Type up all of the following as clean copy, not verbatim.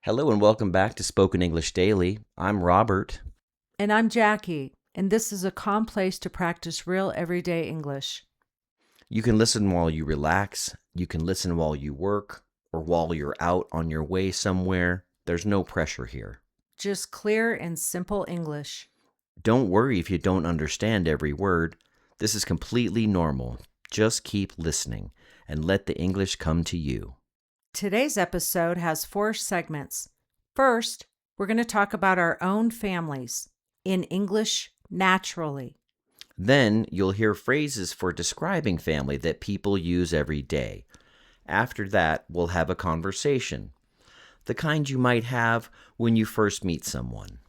Hello and welcome back to Spoken English Daily. I'm Robert. And I'm Jackie, and this is a calm place to practice real everyday English. You can listen while you relax, you can listen while you work, or while you're out on your way somewhere. There's no pressure here. Just clear and simple English. Don't worry if you don't understand every word. This is completely normal. Just keep listening and let the English come to you. Today's episode has 4 segments. First, we're going to talk about our own families in English naturally. Then you'll hear phrases for describing family that people use every day. After that, we'll have a conversation, the kind you might have when you first meet someone.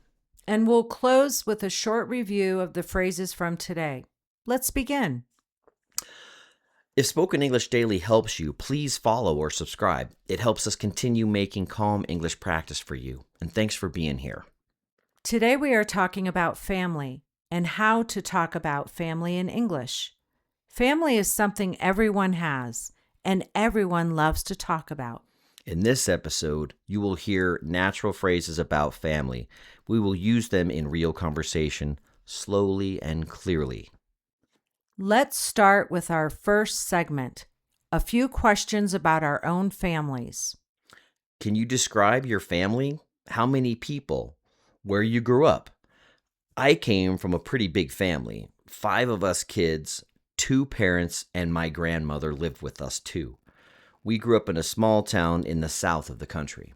And we'll close with a short review of the phrases from today. Let's begin. If Spoken English Daily helps you, please follow or subscribe. It helps us continue making calm English practice for you. And thanks for being here. Today we are talking about family and how to talk about family in English. Family is something everyone has and everyone loves to talk about. In this episode, you will hear natural phrases about family. We will use them in real conversation, slowly and clearly. Let's start with our first segment, a few questions about our own families. Can you describe your family? How many people? Where you grew up? I came from a pretty big family. 5 of us kids, 2 parents, and my grandmother lived with us too. We grew up in a small town in the south of the country.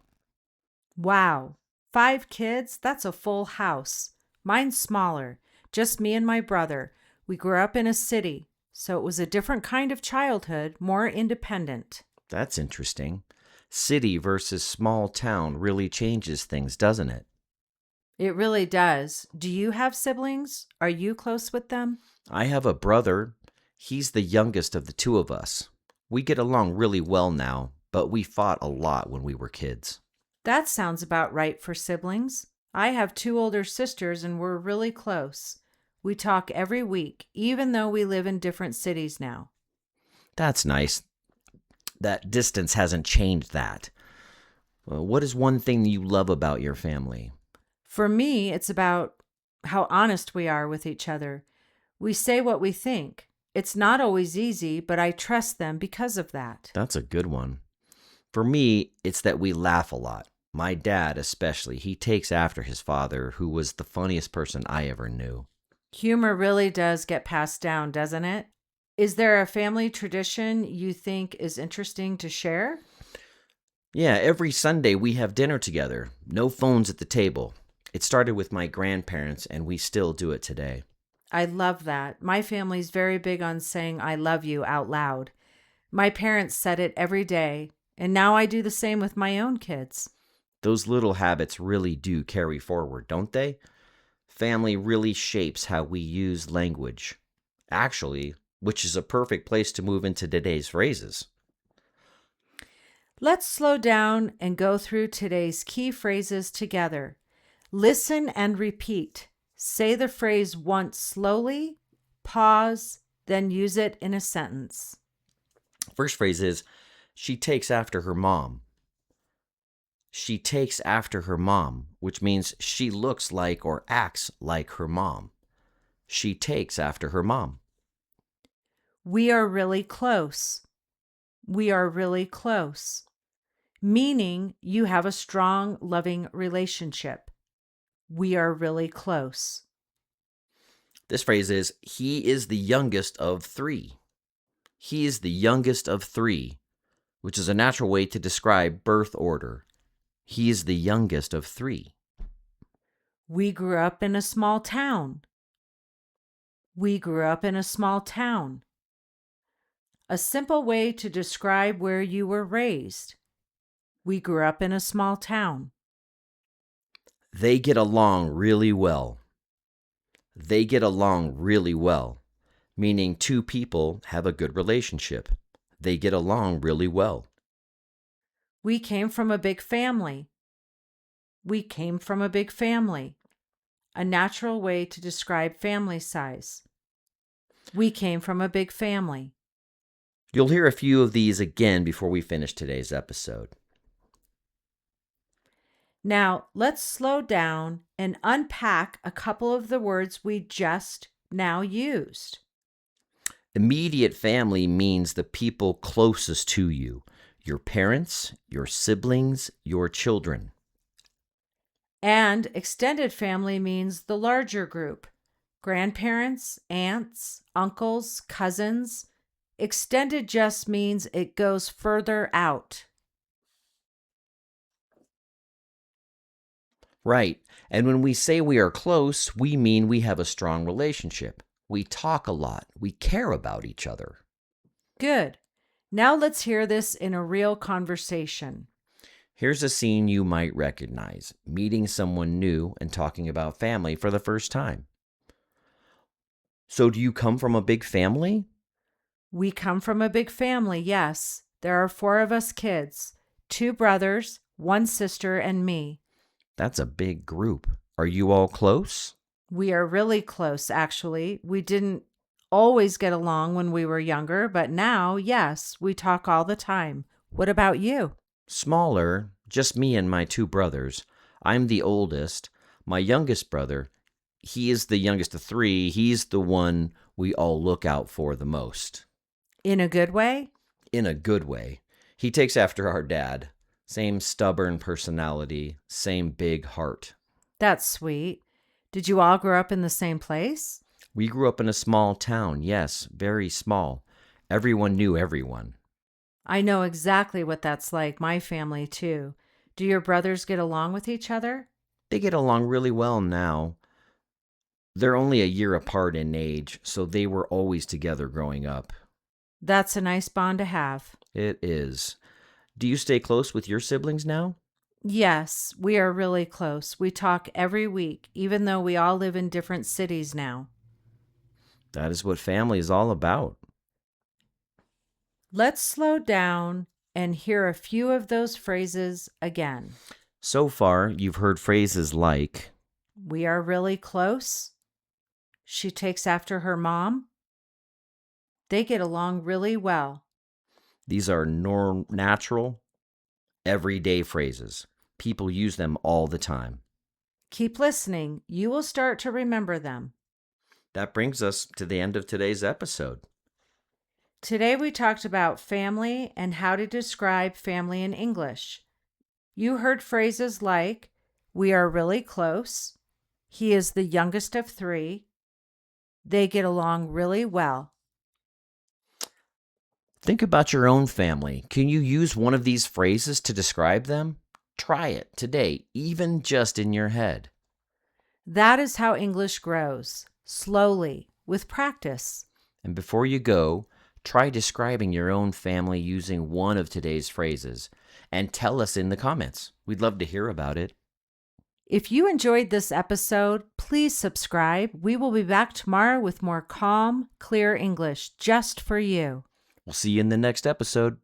Wow, 5 kids? That's a full house. Mine's smaller, just me and my brother. We grew up in a city, so it was a different kind of childhood, more independent. That's interesting. City versus small town really changes things, doesn't it? It really does. Do you have siblings? Are you close with them? I have a brother. He's the youngest of the 2 of us. We get along really well now, but we fought a lot when we were kids. That sounds about right for siblings. I have 2 older sisters and we're really close. We talk every week, even though we live in different cities now. That's nice. That distance hasn't changed that. What is one thing you love about your family? For me, it's about how honest we are with each other. We say what we think. It's not always easy, but I trust them because of that. That's a good one. For me, it's that we laugh a lot. My dad, especially, he takes after his father, who was the funniest person I ever knew. Humor really does get passed down, doesn't it? Is there a family tradition you think is interesting to share? Yeah, every Sunday we have dinner together. No phones at the table. It started with my grandparents, and we still do it today. I love that. My family's very big on saying I love you out loud. My parents said it every day, and now I do the same with my own kids. Those little habits really do carry forward, don't they? Family really shapes how we use language. Actually, which is a perfect place to move into today's phrases. Let's slow down and go through today's key phrases together. Listen and repeat. Say the phrase once slowly, pause, then use it in a sentence. First phrase is, she takes after her mom. She takes after her mom, which means she looks like or acts like her mom. She takes after her mom. We are really close. We are really close. Meaning you have a strong, loving relationship. We are really close. This phrase is, he is the youngest of 3. He is the youngest of 3, which is a natural way to describe birth order. He is the youngest of 3. We grew up in a small town. We grew up in a small town. A simple way to describe where you were raised. We grew up in a small town. They get along really well. They get along really well, meaning 2 people have a good relationship. They get along really well. We came from a big family. We came from a big family. A natural way to describe family size. We came from a big family. You'll hear a few of these again before we finish today's episode. Now, let's slow down and unpack a couple of the words we just now used. Immediate family means the people closest to you, your parents, your siblings, your children. And extended family means the larger group: grandparents, aunts, uncles, cousins. Extended just means it goes further out. Right. And when we say we are close, we mean we have a strong relationship. We talk a lot. We care about each other. Good. Now let's hear this in a real conversation. Here's a scene you might recognize: meeting someone new and talking about family for the first time. So, do you come from a big family? We come from a big family, yes. There are 4 of us kids: 2 brothers, 1 sister, and me. That's a big group. Are you all close? We are really close, actually. We didn't always get along when we were younger, but now, yes, we talk all the time. What about you? Smaller, just me and my 2 brothers. I'm the oldest. My youngest brother, he is the youngest of 3. He's the one we all look out for the most. In a good way? In a good way. He takes after our dad. Same stubborn personality, same big heart. That's sweet. Did you all grow up in the same place? We grew up in a small town, yes, very small. Everyone knew everyone. I know exactly what that's like, my family too. Do your brothers get along with each other? They get along really well now. They're only a year apart in age, so they were always together growing up. That's a nice bond to have. It is. Do you stay close with your siblings now? Yes, we are really close. We talk every week, even though we all live in different cities now. That is what family is all about. Let's slow down and hear a few of those phrases again. So far, you've heard phrases like, We are really close. She takes after her mom. They get along really well. these are natural, everyday phrases. People use them all the time. Keep listening. You will start to remember them. That brings us to the end of today's episode. Today we talked about family and how to describe family in English. You heard phrases like, we are really close. He is the youngest of 3. They get along really well. Think about your own family. Can you use one of these phrases to describe them? Try it today, even just in your head. That is how English grows, slowly, with practice. And before you go, try describing your own family using one of today's phrases and tell us in the comments. We'd love to hear about it. If you enjoyed this episode, please subscribe. We will be back tomorrow with more calm, clear English just for you. We'll see you in the next episode.